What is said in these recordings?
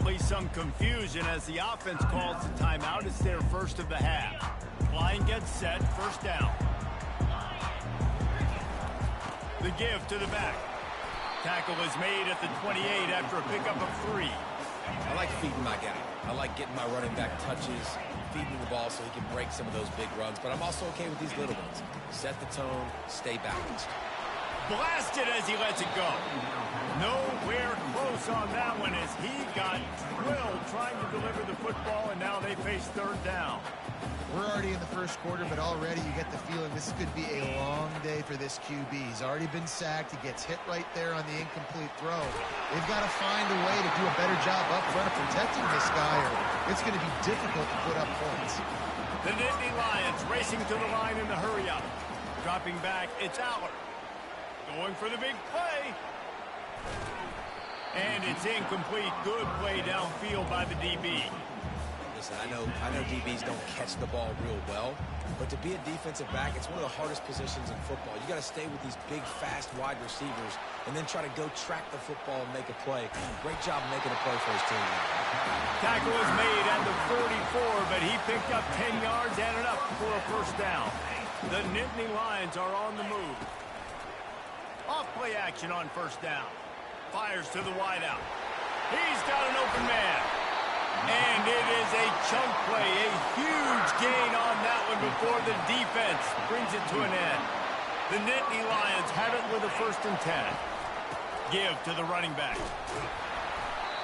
Certainly some confusion as the offense calls the timeout. It's their first of the half. Line gets set, first down. The give to the back. Tackle is made at the 28 after a pickup of 3. I like feeding my guy. I like getting my running back touches, feeding the ball so he can break some of those big runs. But I'm also okay with these little ones. Set the tone, stay balanced. Blasted as he lets it go. Nowhere close on that one as he got drilled trying to deliver the football, and now they face third down. We're already in the first quarter, but already you get the feeling this could be a long day for this QB. He's already been sacked. He gets hit right there on the incomplete throw. They've got to find a way to do a better job up front of protecting this guy, or it's going to be difficult to put up points. The Nittany Lions racing to the line in the hurry-up. Dropping back, it's Aller. Going for the big play. And it's incomplete. Good play downfield by the DB. Listen, I know DBs don't catch the ball real well, but to be a defensive back, it's one of the hardest positions in football. You got to stay with these big, fast wide receivers and then try to go track the football and make a play. Great job making a play for his team. Tackle was made at the 44, but he picked up 10 yards and enough for a first down. The Nittany Lions are on the move. Off-play action on first down. Fires to the wideout. He's got an open man. And it is a chunk play. A huge gain on that one before the defense brings it to an end. The Nittany Lions have it with a 1st and 10. Give to the running back.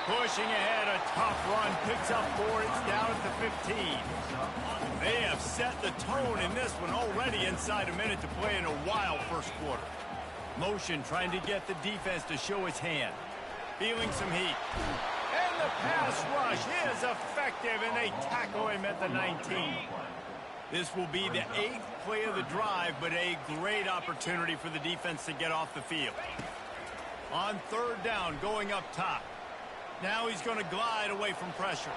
Pushing ahead, a tough run. Picks up 4. It's down at the 15. They have set the tone in this one already inside a minute to play in a wild first quarter. Motion trying to get the defense to show his hand. Feeling some heat. And the pass rush is effective, and they tackle him at the 19. This will be the 8th play of the drive, but a great opportunity for the defense to get off the field. On third down, going up top. Now he's going to glide away from pressure.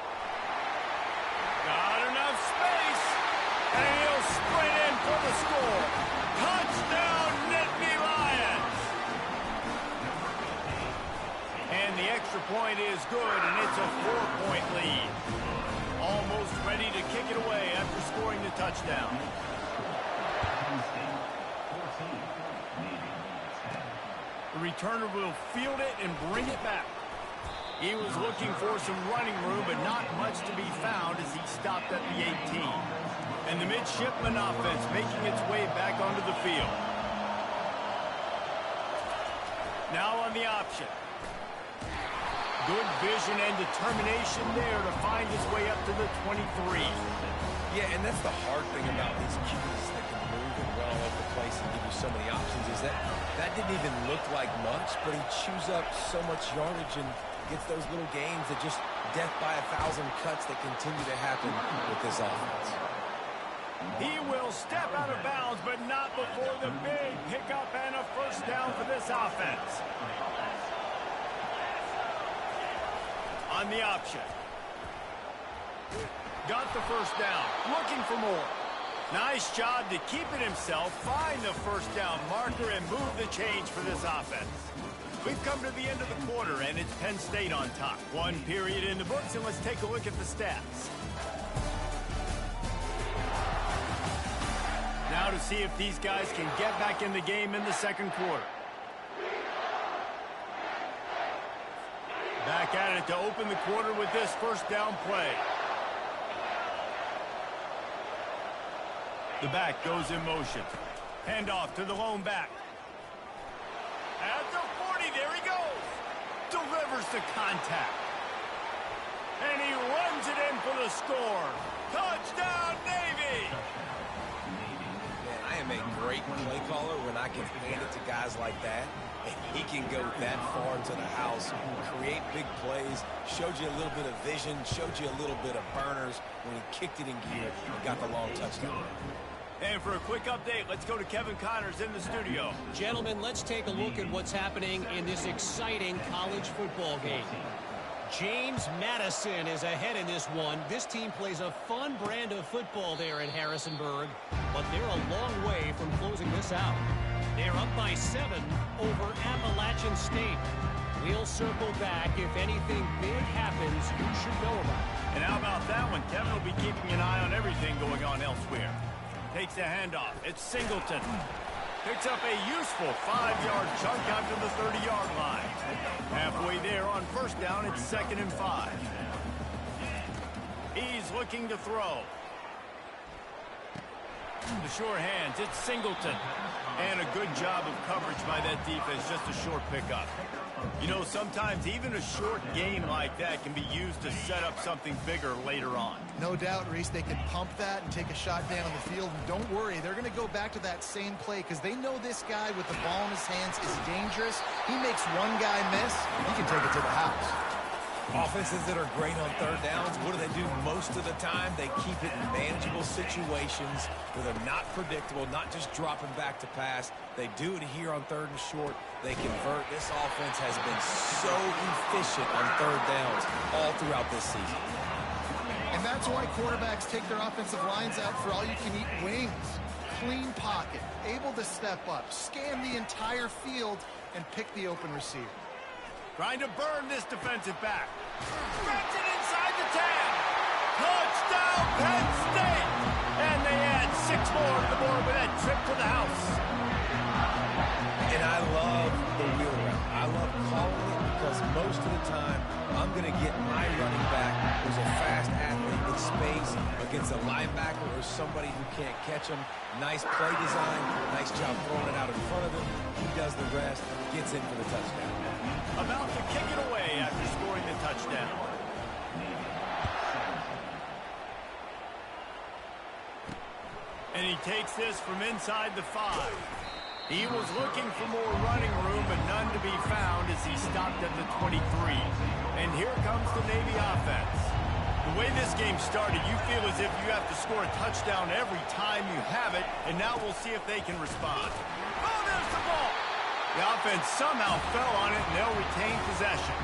Got enough space, and he'll sprint in for the score. Touchdown, Nittany Lions! And the extra point is good, and it's a 4-point lead. Almost ready to kick it away after scoring the touchdown. The returner will field it and bring it back. He was looking for some running room, but not much to be found as he stopped at the 18. And the midshipman offense making its way back onto the field. Now on the option. Good vision and determination there to find his way up to the 23. Yeah, and that's the hard thing about these QBs that can move and run all over the place and give you so many options is that didn't even look like much, but he chews up so much yardage and gets those little gains that just death by 1,000 cuts that continue to happen with this offense. He will step out of bounds, but not before the big pickup and a first down for this offense. On the option. Got the first down. Looking for more. Nice job to keep it himself, find the first down marker, and move the change for this offense. We've come to the end of the quarter, and it's Penn State on top. 1 period in the books, and let's take a look at the stats. Now to see if these guys can get back in the game in the second quarter. Back at it to open the quarter with this first down play. The back goes in motion. Handoff to the lone back. At the 40, there he goes. Delivers the contact. And he runs it in for the score. Touchdown, Navy! Man, I am a great play caller when I can hand it to guys like that. And he can go that far into the house, create big plays, showed you a little bit of vision, showed you a little bit of burners when he kicked it in gear and got the long touchdown. And for a quick update, let's go to Kevin Connors in the studio. Gentlemen, let's take a look at what's happening in this exciting college football game. James Madison is ahead in this one. This team plays a fun brand of football there in Harrisonburg, but they're a long way from closing this out. They're up by 7 over Appalachian State. We'll circle back. If anything big happens, you should know about it. And how about that one? Kevin will be keeping an eye on everything going on elsewhere. Takes the handoff. It's Singleton. Picks up a useful 5-yard chunk out to the 30-yard line. Halfway there on first down, it's 2nd and 5. He's looking to throw. The short hands, it's Singleton. And a good job of coverage by that defense, just a short pickup. You know, sometimes even a short gain like that can be used to set up something bigger later on. No doubt, Reese, they can pump that and take a shot down the field. And don't worry, they're going to go back to that same play because they know this guy with the ball in his hands is dangerous. He makes one guy miss, he can take it to the house. Offenses that are great on third downs, what do they do most of the time? They keep it in manageable situations where they're not predictable, not just dropping back to pass. They do it here on 3rd and short. They convert. This offense has been so efficient on third downs all throughout this season. And that's why quarterbacks take their offensive lines out for all-you-can-eat wings. Clean pocket, able to step up, scan the entire field, and pick the open receiver. Trying to burn this defensive back. Stretch it inside the 10. Touchdown, Penn State. And they add 6 more to the board with that trip to the house. And I love the wheel route. I love calling it because most of the time I'm going to get my running back who's a fast athlete in space against a linebacker or somebody who can't catch him. Nice play design. Nice job throwing it out in front of him. He does the rest, gets in for the touchdown. About to kick it away after scoring the touchdown. And he takes this from inside the 5. He was looking for more running room, but none to be found as he stopped at the 23. And here comes the Navy offense. The way this game started, you feel as if you have to score a touchdown every time you have it, and now we'll see if they can respond. Oh, there's the ball! The offense somehow fell on it, and they'll retain possession.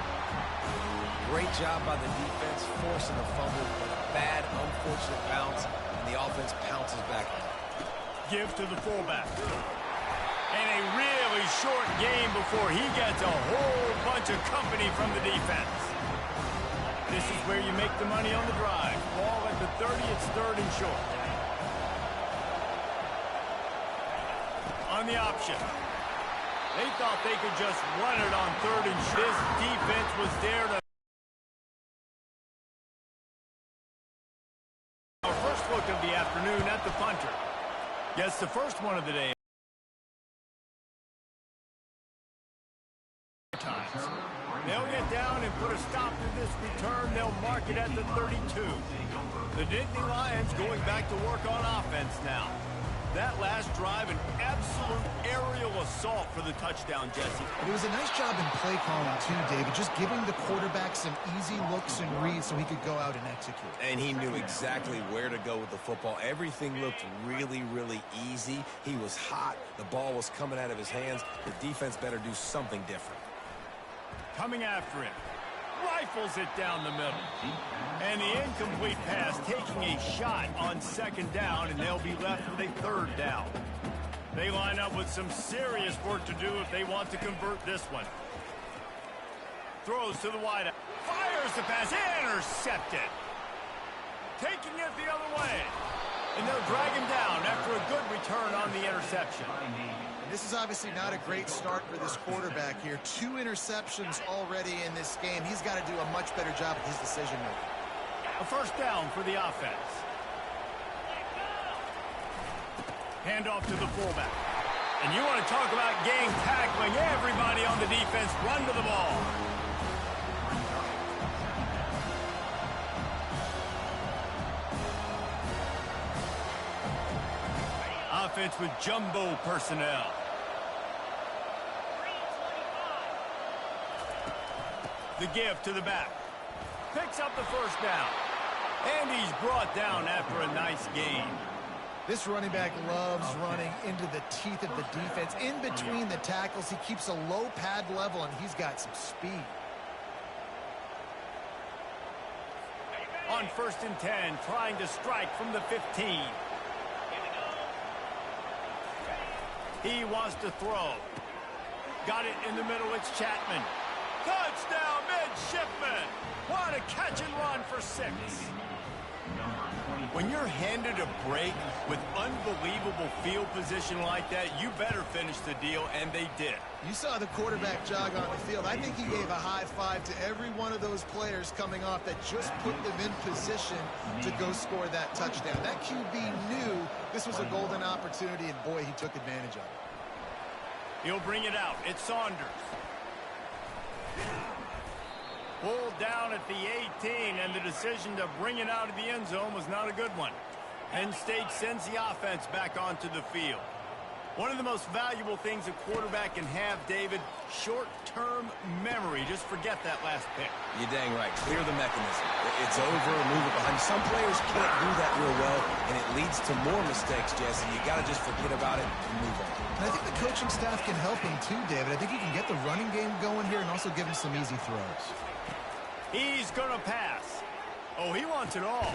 Great job by the defense, forcing a fumble, but a bad, unfortunate bounce, and the offense pounces back. Give to the fullback. And a really short game before he gets a whole bunch of company from the defense. This is where you make the money on the drive. Ball at the 30, it's 3rd and short. On the option. They thought they could just run it on 3rd and short. This defense was there to... Our first look of the afternoon at the punter. Yes, the first one of the day. They'll get down and put a stop to this return. They'll mark it at the 32. The Nittany Lions going back to work on offense now. That last drive, an absolute aerial assault for the touchdown, Jesse. It was a nice job in play calling too, David, just giving the quarterback some easy looks and reads so he could go out and execute. And he knew exactly where to go with the football. Everything looked really, really easy. He was hot. The ball was coming out of his hands. The defense better do something different. Coming after him. Rifles it down the middle. And the incomplete pass taking a shot on 2nd down, and they'll be left with a 3rd down. They line up with some serious work to do if they want to convert this one. Throws to the wideout. Fires the pass. Intercepted. Taking it the other way. And they'll drag him down after a good return on the interception. This is obviously not a great start for this quarterback here. 2 interceptions already in this game. He's got to do a much better job with his decision-making. A 1st down for the offense. Handoff to the fullback. And you want to talk about gang tackling. Everybody on the defense run to the ball. Offense with jumbo personnel. The give to the back. Picks up the 1st down. And he's brought down after a nice gain. This running back loves running into the teeth of the defense. In between the tackles, he keeps a low pad level, and he's got some speed. On 1st and 10, trying to strike from the 15. He wants to throw. Got it in the middle. It's Chapman. Touchdown, midshipman. What a catch and run for 6. When you're handed a break with unbelievable field position like that, you better finish the deal, and they did. You saw the quarterback jog on the field. I think he gave a high five to every one of those players coming off that just put them in position to go score that touchdown. That QB knew this was a golden opportunity, and boy, he took advantage of it. He'll bring it out. It's Saunders. Pulled down at the 18, and the decision to bring it out of the end zone was not a good one. Penn State sends the offense back onto the field. One of the most valuable things a quarterback can have, David, short-term memory. Just forget that last pick. You're dang right. Clear the mechanism. It's over, move it behind. Some players can't do that real well, and it leads to more mistakes, Jesse. You got to just forget about it and move on. And I think the coaching staff can help him too, David. I think you can get the running game going here and also give him some easy throws. He's going to pass. Oh, he wants it all.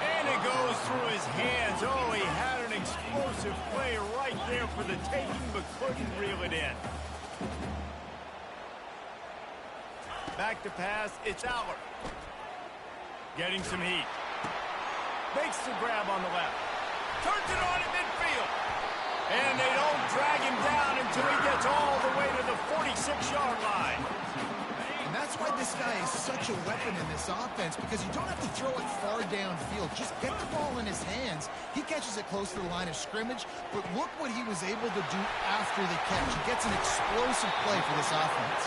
And it goes through his hands. Oh, he had an explosive play right there for the taking, but couldn't reel it in. Back to pass. It's Aller. Getting some heat. Makes the grab on the left. Turns it on at midfield. And they don't drag him down until he gets all the way to the 46-yard line. And that's why this guy is such a weapon in this offense, because you don't have to throw it far downfield. Just get the ball in his hands. He catches it close to the line of scrimmage, but look what he was able to do after the catch. He gets an explosive play for this offense.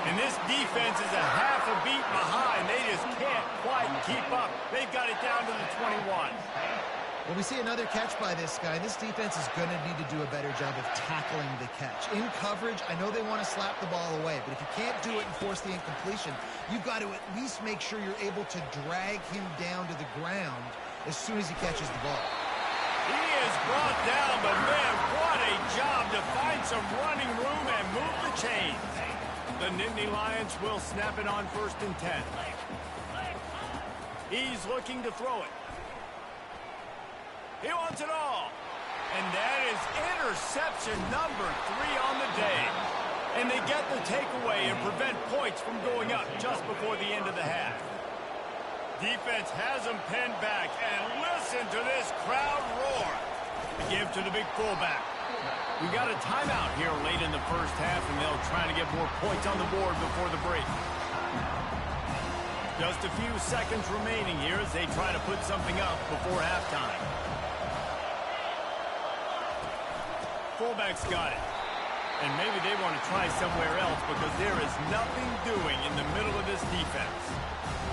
And this defense is a half a beat behind. They just can't quite keep up. They've got it down to the 21. Well, we see another catch by this guy. This defense is going to need to do a better job of tackling the catch. In coverage, I know they want to slap the ball away, but if you can't do it and force the incompletion, you've got to at least make sure you're able to drag him down to the ground as soon as he catches the ball. He is brought down, but man, what a job to find some running room and move the chains. The Nittany Lions will snap it on 1st and 10. He's looking to throw it. He wants it all. And that is interception number 3 on the day. And they get the takeaway and prevent points from going up just before the end of the half. Defense has them pinned back. And listen to this crowd roar. Give to the big fullback. We got a timeout here late in the first half, and they'll try to get more points on the board before the break. Just a few seconds remaining here as they try to put something up before halftime. Fullback's got it. And maybe they want to try somewhere else because there is nothing doing in the middle of this defense.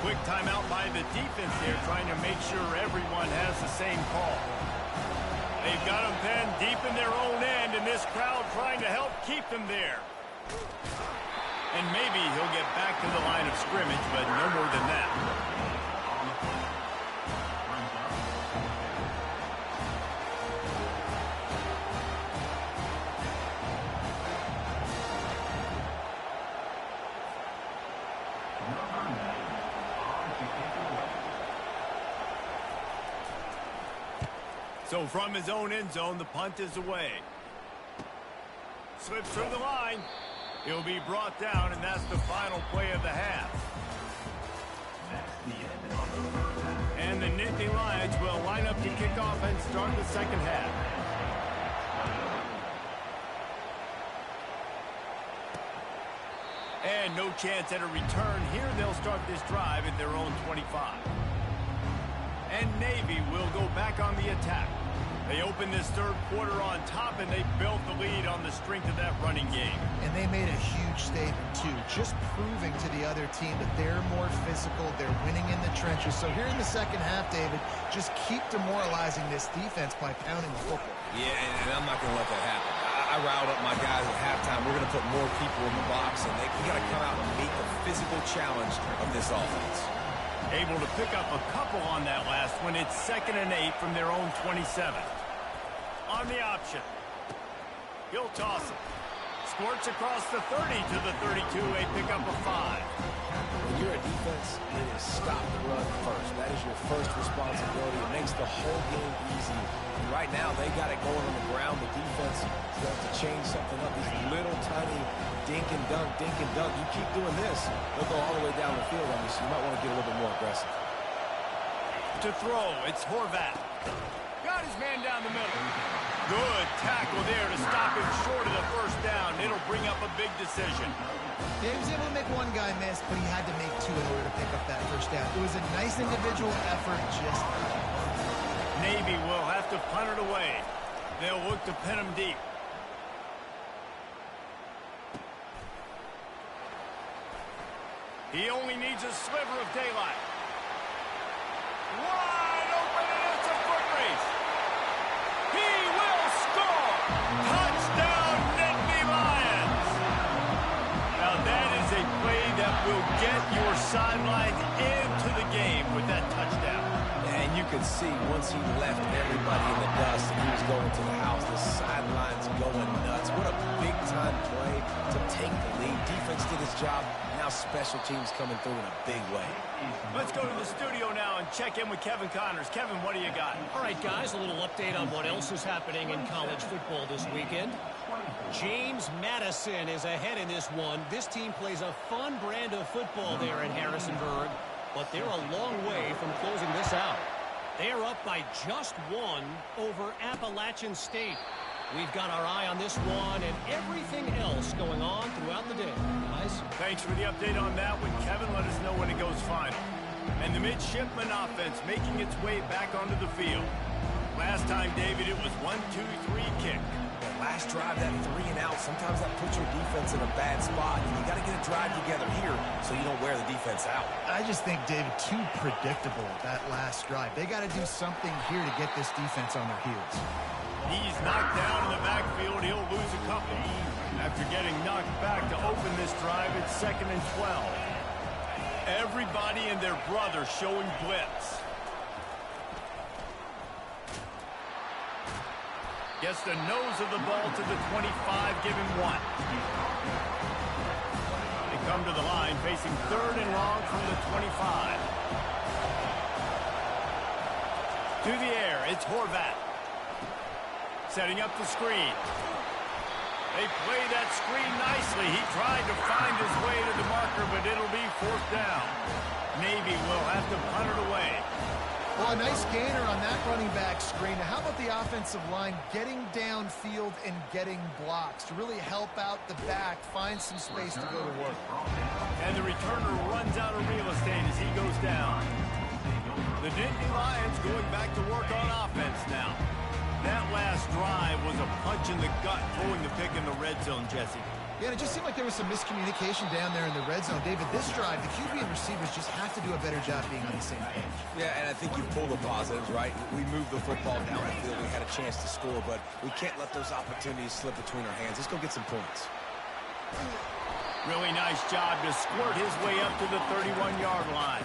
Quick timeout by the defense there, trying to make sure everyone has the same call. They've got them pinned deep in their own end, and this crowd trying to help keep them there. And maybe he'll get back to the line of scrimmage, but no more than that. So from his own end zone, the punt is away. Slips through the line. He'll be brought down, and that's the final play of the half. And the Nittany Lions will line up to kick off and start the second half. And no chance at a return here. They'll start this drive at their own 25. And Navy will go back on the attack. They opened this third quarter on top, and they built the lead on the strength of that running game. And they made a huge statement, too, just proving to the other team that they're more physical, they're winning in the trenches. So here in the second half, David, just keep demoralizing this defense by pounding the football. Yeah, and I'm not going to let that happen. I riled up my guys at halftime. We're going to put more people in the box, and we got to come out and meet the physical challenge of this offense. Able to pick up a couple on that last one. It's 2nd and 8 from their own 27. On the option. He'll toss it. Squirts across the 30 to the 32. They pick up a 5. When you're a defense, it is stop the run first. That is your first responsibility. It makes the whole game easy. And right now, they got it going on the ground. The defense is going to change something up. These little tiny dink and dunk, dink and dunk. You keep doing this, they'll go all the way down the field on you, so you might want to get a little bit more aggressive. To throw, it's Horvat. Got his man down the middle. Good tackle there to stop him short of the first down. It'll bring up a big decision. He was able to make one guy miss, but he had to make two in order to pick up that first down. It was a nice individual effort, just Navy will have to punt it away. They'll look to pin him deep. He only needs a sliver of daylight. Wide open, and it's a foot race. He will score! Touchdown, Nittany Lions! Now that is a play that will get your sidelines into the game with that touchdown. And you could see once he left everybody in the dust and he was going to the house, the sidelines going nuts. What a big-time play to take the lead. Defense did its job. Now special teams coming through in a big way. Let's go to the studio now and check in with Kevin Connors. Kevin, what do you got? All right, guys, a little update on what else is happening in college football this weekend. James Madison is ahead in this one. This team plays a fun brand of football there in Harrisonburg, but they're a long way from closing this out. They are up by just one over Appalachian State. We've got our eye on this one and everything else going on throughout the day. Guys? Thanks for the update on that one, Kevin. Let us know when it goes final. And the midshipman offense making its way back onto the field. Last time, David, it was 1-2-3 kick. Last drive, that 3 and out, sometimes that puts your defense in a bad spot. You got to get a drive together here so you don't wear the defense out. I just think, David, too predictable that last drive. They got to do something here to get this defense on their heels. He's knocked down in the backfield. He'll lose a couple. After getting knocked back to open this drive, it's 2nd and 12. Everybody and their brother showing blitz. Gets the nose of the ball to the 25, give him 1. They come to the line facing 3rd and long from the 25. To the air, it's Horvat. Setting up the screen. They play that screen nicely. He tried to find his way to the marker, but it'll be 4th down. Navy will have to punt it away. Well, a nice gainer on that running back screen. Now, how about the offensive line getting downfield and getting blocks to really help out the back, find some space to go to work. And the returner runs out of real estate as he goes down. The Nittany Lions going back to work on offense now. That last drive was a punch in the gut, throwing the pick in the red zone, Jesse. Yeah, it just seemed like there was some miscommunication down there in the red zone. David, this drive, the QB and receivers just have to do a better job being on the same page. Yeah, and I think you pull the positives, right? We moved the football down the field. We had a chance to score, but we can't let those opportunities slip between our hands. Let's go get some points. Really nice job to squirt his way up to the 31-yard line.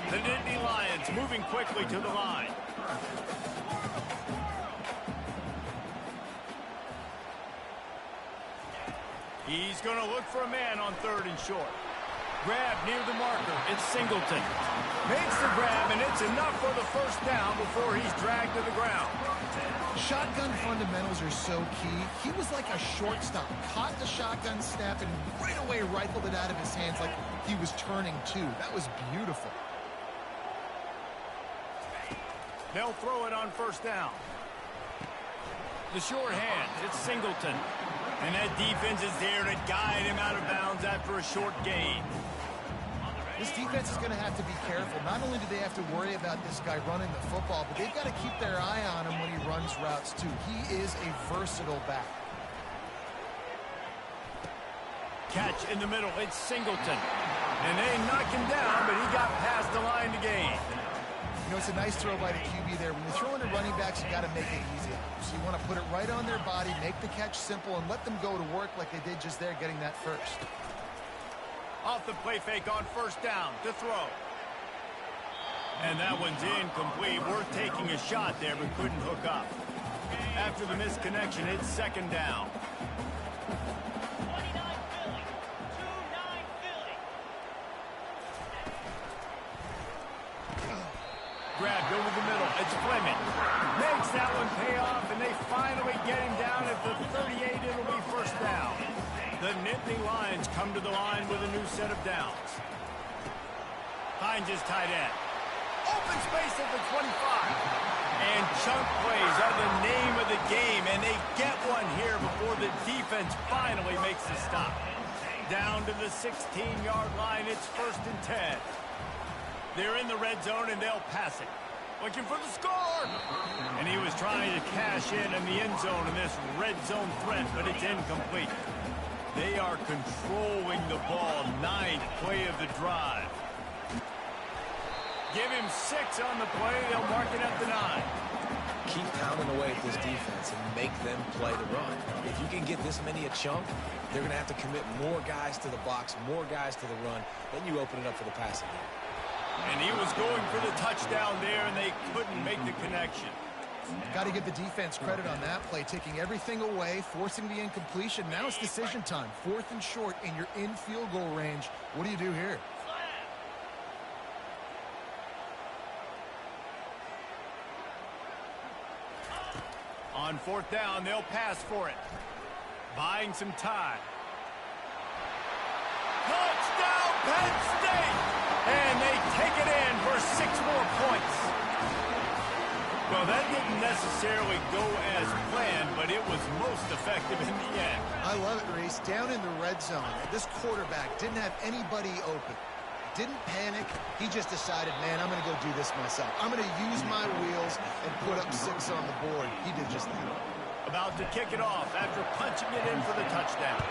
The Nittany Lions moving quickly to the line. He's going to look for a man on 3rd and short. Grab near the marker. It's Singleton. Makes the grab, and it's enough for the first down before he's dragged to the ground. Shotgun fundamentals are so key. He was like a shortstop. Caught the shotgun snap and right away rifled it out of his hands like he was turning two. That was beautiful. They'll throw it on 1st down. The short hand. It's Singleton. And that defense is there to guide him out of bounds after a short gain. This defense is going to have to be careful. Not only do they have to worry about this guy running the football, but they've got to keep their eye on him when he runs routes too. He is a versatile back. Catch in the middle. It's Singleton. And they knock him down, but he got past the line to gain. You know, it's a nice throw by the QB there. When you're throwing to running backs, you got to make it easy. So you want to put it right on their body, make the catch simple, and let them go to work like they did just there, getting that first. Off the play fake on 1st down to throw. And that one's incomplete. Worth taking a shot there, but couldn't hook up. After the misconnection, it's 2nd down. grabbed over the middle. It's Fleming. Makes that one pay off, and they finally get him down at the 38. It'll be first down. The Nittany Lions come to the line with a new set of downs. Finds his tight end. Open space at the 25. And chunk plays are the name of the game, and they get one here before the defense finally makes the stop. Down to the 16-yard line, it's 1st and 10. They're in the red zone, and they'll pass it. Looking for the score! And he was trying to cash in the end zone in this red zone threat, but it's incomplete. They are controlling the ball, 9th play of the drive. Give him 6 on the play. They'll mark it at the 9. Keep pounding away at this defense and make them play the run. If you can get this many a chunk, they're going to have to commit more guys to the box, more guys to the run. Then you open it up for the passing game. And he was going for the touchdown there, and they couldn't make the connection. Got to give the defense credit on that play, taking everything away, forcing the incompletion. Now it's decision time. 4th and short, and you're in field goal range. What do you do here? On 4th down, they'll pass for it. Buying some time. Touchdown, Penn State! And they take it in for 6 more points. Well, that didn't necessarily go as planned, but it was most effective in the end. I love it, Reese. Down in the red zone, this quarterback didn't have anybody open. Didn't panic. He just decided, man, I'm going to go do this myself. I'm going to use my wheels and put up 6 on the board. He did just that. About to kick it off after punching it in for the touchdown.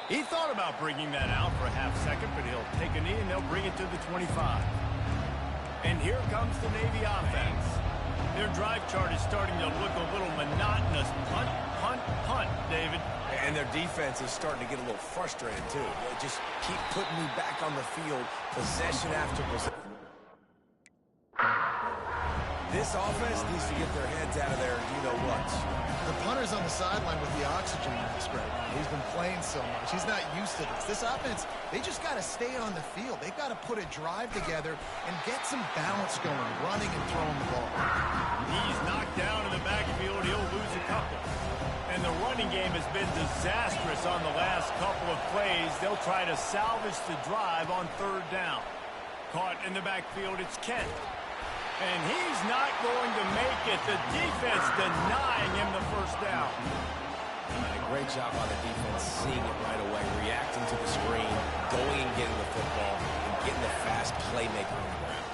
He thought about bringing that out for a half second, but he'll take a knee and they'll bring it to the 25. And here comes the Navy offense. Their drive chart is starting to look a little monotonous. Punt, punt, punt, David. And their defense is starting to get a little frustrated, too. They just keep putting me back on the field, possession after possession. This offense needs to get their heads out of there, you-know-what. The punter's on the sideline with the oxygen mask right now. He's been playing so much. He's not used to this. This offense, they just got to stay on the field. They've got to put a drive together and get some balance going, running and throwing the ball. He's knocked down in the backfield. He'll lose a couple. And the running game has been disastrous on the last couple of plays. They'll try to salvage the drive on 3rd down. Caught in the backfield, it's Kent. And he's not going to make it. The defense denying him the 1st down. And a great job by the defense seeing it right away, reacting to the screen, going and getting the football, and getting the fast playmaker on the ground.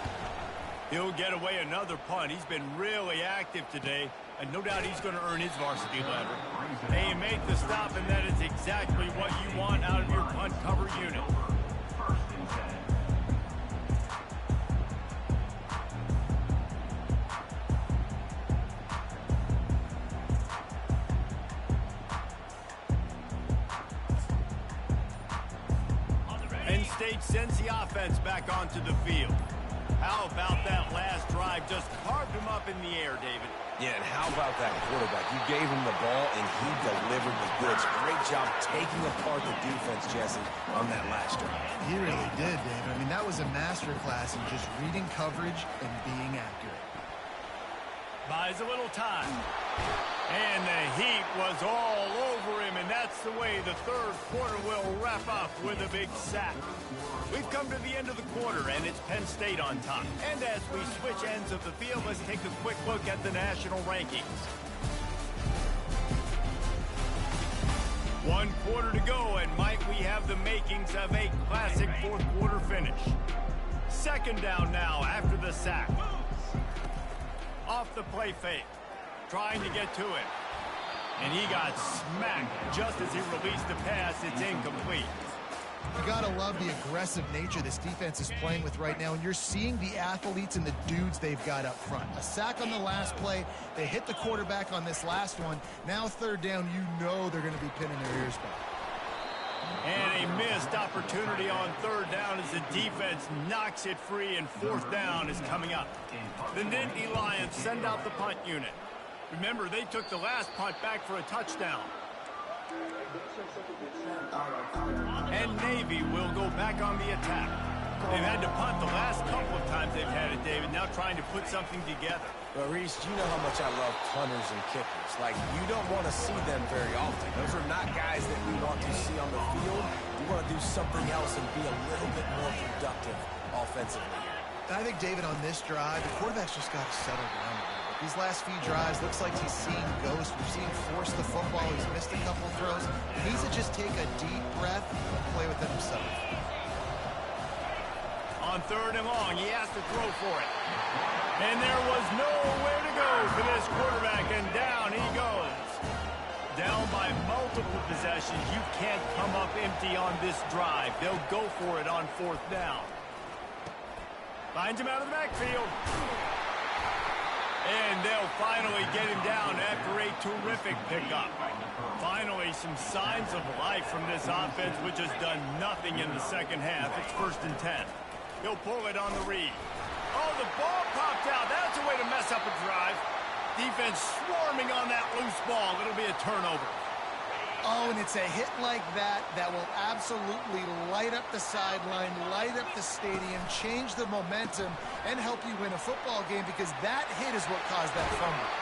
He'll get away another punt. He's been really active today, and no doubt he's going to earn his varsity letter. Hey, you make the stop, and that is exactly what you want out of your punt cover unit. Penn State sends the offense back onto the field. How about that last drive? Just carved him up in the air, David. Yeah, and how about that quarterback? You gave him the ball, and he delivered the goods. Great job taking apart the defense, Jesse, on that last drive. He really did, David. I mean, that was a masterclass in just reading coverage and being accurate. Buys a little time. And the heat was all over him, and that's the way the 3rd quarter will wrap up with a big sack. We've come to the end of the quarter, and it's Penn State on top. And as we switch ends of the field, let's take a quick look at the national rankings. 1 quarter to go, and might we have the makings of a classic 4th quarter finish. 2nd down now after the sack. Off the play fake. Trying to get to it. And he got smacked just as he released the pass. It's incomplete. You got to love the aggressive nature this defense is playing with right now, and you're seeing the athletes and the dudes they've got up front. A sack on the last play. They hit the quarterback on this last one. Now 3rd down, you know they're going to be pinning their ears back. And a missed opportunity on 3rd down as the defense knocks it free, and 4th down is coming up. The Nittany Lions send out the punt unit. Remember, they took the last punt back for a touchdown. And Navy Navy will go back on the attack. They've had to punt the last couple of times they've had it, David, now trying to put something together. Well, Reese, you know how much I love punters and kickers. Like, you don't want to see them very often. Those are not guys that we want to see on the field. We want to do something else and be a little bit more productive offensively. I think, David, on this drive, the quarterback's just got to settle down a little bit. These last few drives, looks like he's seeing ghosts. We've seen him force the football. He's missed a couple throws. He needs to just take a deep breath and play with it himself. On 3rd and long, he has to throw for it. And there was nowhere to go for this quarterback, and down he goes. Down by multiple possessions. You can't come up empty on this drive. They'll go for it on 4th down. Finds him out of the backfield. And they'll finally get him down after a terrific pickup. Finally, some signs of life from this offense, which has done nothing in the second half. It's 1st and 10. He'll pull it on the read. Oh, the ball popped out. That's a way to mess up a drive. Defense swarming on that loose ball. It'll be a turnover. Oh, and it's a hit like that that will absolutely light up the sideline, light up the stadium, change the momentum, and help you win a football game, because that hit is what caused that fumble.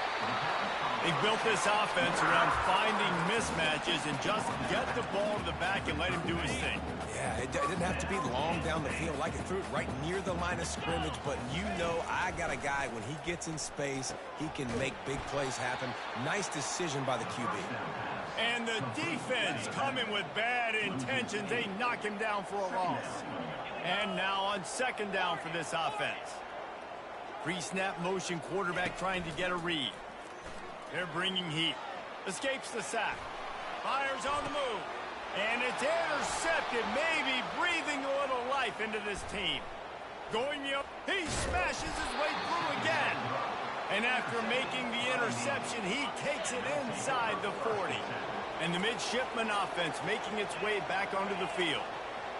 They built this offense around finding mismatches and just get the ball to the back and let him do his thing. Yeah, it didn't have to be long down the field. Like, it threw it right near the line of scrimmage, but you know I got a guy, when he gets in space, he can make big plays happen. Nice decision by the QB. And the defense coming with bad intentions. They knock him down for a loss. And now on 2nd down for this offense. Pre-snap motion, quarterback trying to get a read. They're bringing heat. Escapes the sack. Fires on the move. And it's intercepted, maybe breathing a little life into this team. Going up, he smashes his way through again. And after making the interception, he takes it inside the 40. And the midshipman offense making its way back onto the field.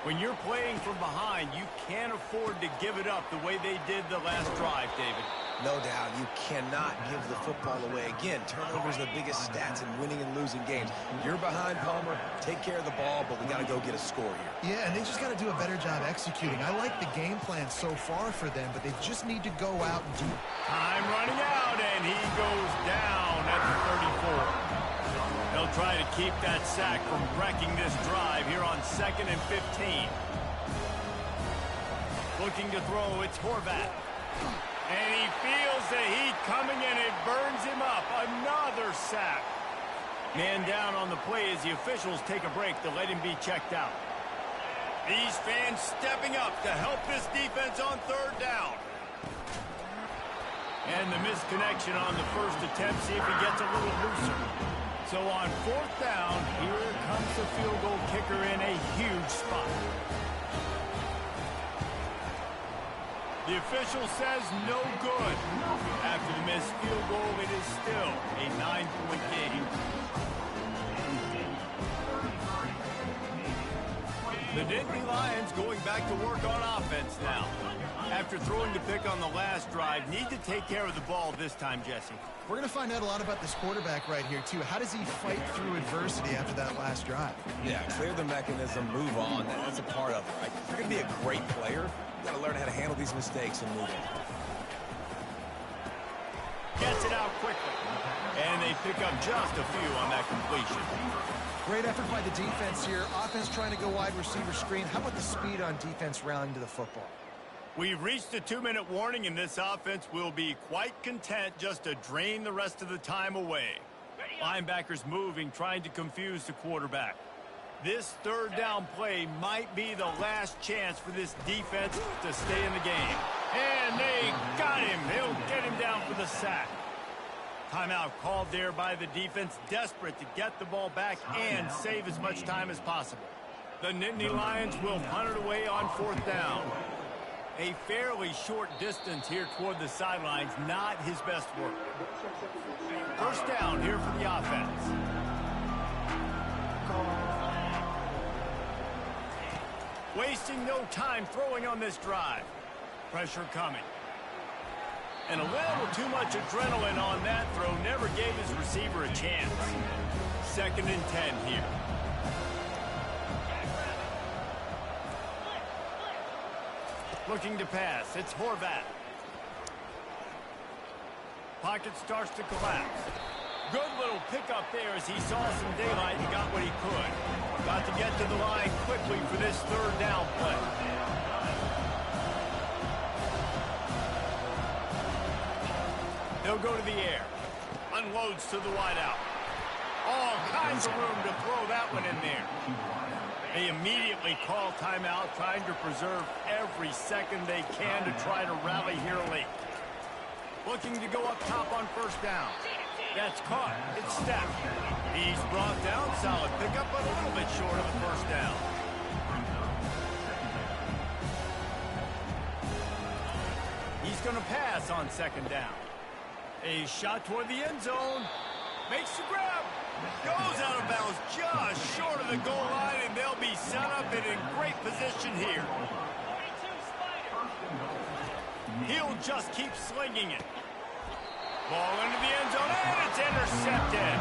When you're playing from behind, you can't afford to give it up the way they did the last drive, David. No doubt, you cannot give the football away. Again, turnovers are the biggest stats in winning and losing games. You're behind, Palmer. Take care of the ball, but we got to go get a score here. Yeah, and they just got to do a better job executing. I like the game plan so far for them, but they just need to go out and do it. Time running out, and he goes down at the 34. They'll try to keep that sack from wrecking this drive here on 2nd and 15. Looking to throw, it's Horvat. And he feels the heat coming, and it burns him up. Another sack. Man down on the play as the officials take a break to let him be checked out. These fans stepping up to help this defense on 3rd down. And the misconnection on the first attempt. See if he gets a little looser. So on 4th down, here comes the field goal kicker in a huge spot. The official says no good. After the missed field goal, it is still a 9-point game. The Nittany Lions going back to work on offense now. After throwing the pick on the last drive, need to take care of the ball this time, Jesse. We're going to find out a lot about this quarterback right here, too. How does he fight through adversity after that last drive? Yeah, clear the mechanism, move on. That's a part of it, right? If you're going to be a great player, you got to learn how to handle these mistakes and move on. Gets it out quickly. And they pick up just a few on that completion. Great effort by the defense here. Offense trying to go wide receiver screen. How about the speed on defense rallying to the football? We've reached a 2-minute warning, and this offense will be quite content just to drain the rest of the time away. Linebackers moving, trying to confuse the quarterback. This 3rd down play might be the last chance for this defense to stay in the game. And they got him. They'll get him down for the sack. Timeout called there by the defense, desperate to get the ball back and save as much time as possible. The Nittany Lions will punt it away on 4th down. A fairly short distance here toward the sidelines, not his best work. 1st down here for the offense. Wasting no time throwing on this drive. Pressure coming. And a little too much adrenaline on that throw, never gave his receiver a chance. 2nd and 10 here. Looking to pass. It's Horvat. Pocket starts to collapse. Good little pickup there as he saw some daylight and got what he could. Got to get to the line quickly for this third down play. They'll go to the air. Unloads to the wideout. All kinds of room to throw that one in there. They immediately call timeout, trying to preserve every second they can to try to rally here late. Looking to go up top on first down. That's caught. It's Steph. He's brought down. Solid pickup, but a little bit short of the first down. He's going to pass on second down. A shot toward the end zone. Makes the grab. Goes out of bounds just short of the goal line, and they'll be set up and in great position here. He'll just keep slinging it. Ball into the end zone, and it's intercepted.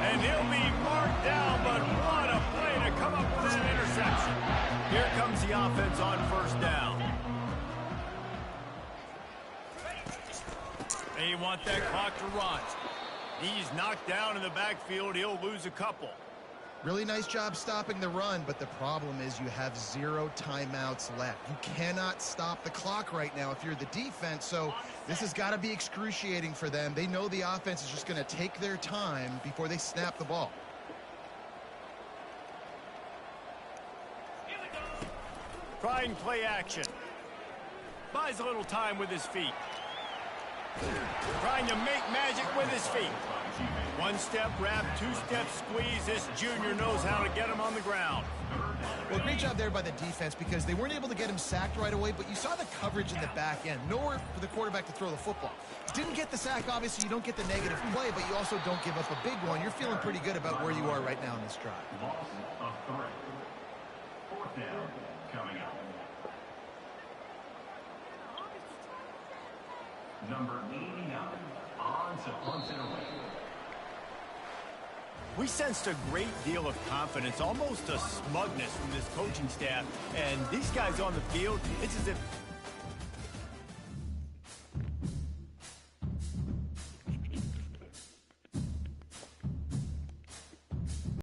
And he'll be marked down, but what a play to come up with an interception. Here comes the offense on first down. They want that clock to run. He's knocked down in the backfield. He'll lose a couple. Really nice job stopping the run, but the problem is you have 0 timeouts left. You cannot stop the clock right now if you're the defense, so this has got to be excruciating for them. They know the offense is just going to take their time before they snap the ball. Trying play action. Buys a little time with his feet. Trying to make magic with his feet. One-step wrap, two-step squeeze. This junior knows how to get him on the ground. Well, great job there by the defense because they weren't able to get him sacked right away, but you saw the coverage in the back end. Nowhere for the quarterback to throw the football. Didn't get the sack, obviously. You don't get the negative play, but you also don't give up a big one. You're feeling pretty good about where you are right now in this drive. Loss of 3. Fourth down coming up. Number 89 on to punt it away. We sensed a great deal of confidence, almost a smugness from this coaching staff. And these guys on the field, it's as if